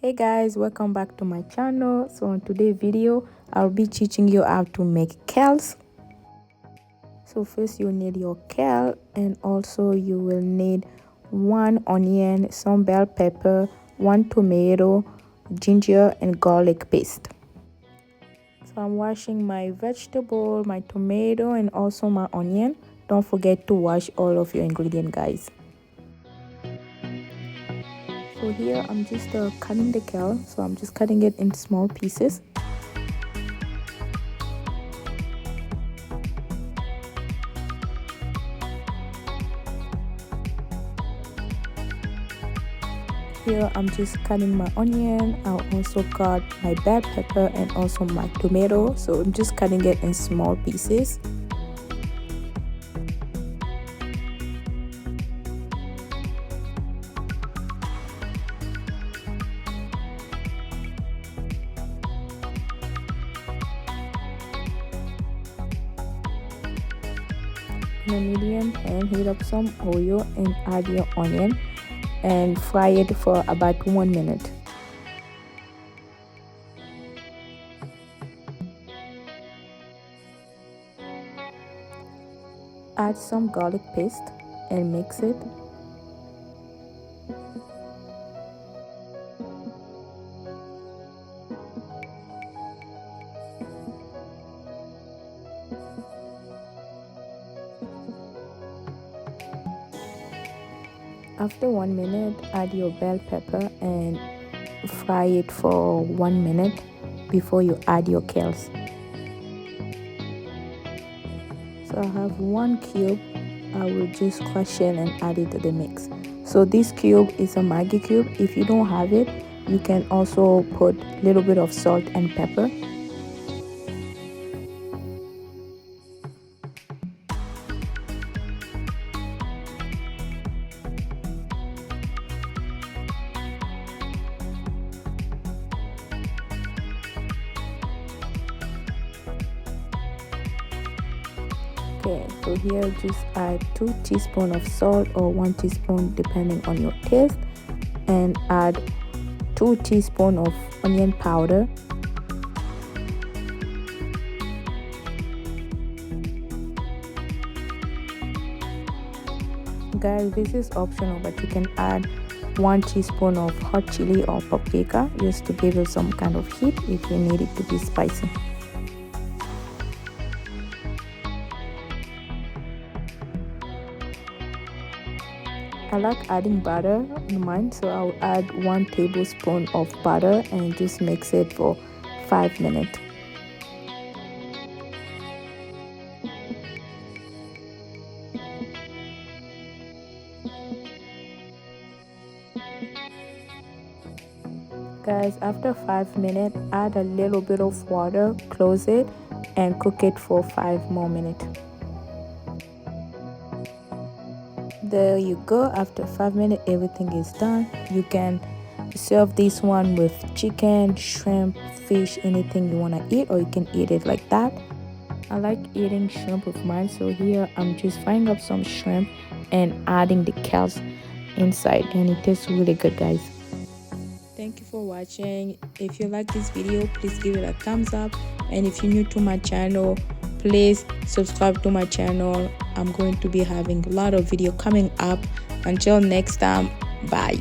Hey guys, welcome back to my channel. So on today's video I'll be teaching you how to make kales. So first you need your kale, and also you will need 1 onion, some bell pepper, 1 tomato, ginger and garlic paste. So I'm washing my vegetable, my tomato and also my onion. Don't forget to wash all of your ingredients, guys. So here I'm just cutting the kale. So I'm just cutting it in small pieces. Here I'm just cutting my onion. I'll also cut my bell pepper and also my tomato. So I'm just cutting it in small pieces. In a medium pan, heat up some oil and add your onion and fry it for about 1 minute. Add some garlic paste and mix it. After 1 minute, add your bell pepper and fry it for 1 minute before you add your kales. So I have 1 cube. I will just crush it and add it to the mix. So this cube is a Maggi cube. If you don't have it, you can also put a little bit of salt and pepper. Okay, so here just add 2 teaspoons of salt or 1 teaspoon depending on your taste, and add 2 teaspoons of onion powder. Guys, this is optional, but you can add 1 teaspoon of hot chili or paprika just to give it some kind of heat if you need it to be spicy. I like adding butter in mine, so I'll add 1 tablespoon of butter and just mix it for 5 minutes. Guys, after 5 minutes, add a little bit of water, close it and cook it for 5 more minutes. There you go. After 5 minutes, everything is done. You can serve this one with chicken, shrimp, fish, anything you want to eat, or you can eat it like that. I like eating shrimp with mine, so here I'm just frying up some shrimp and adding the kales inside, and it tastes really good, guys. Thank you for watching. If you like this video, please give it a thumbs up, and if you're new to my channel, please subscribe to my channel. I'm going to be having a lot of video coming up. Until next time, bye.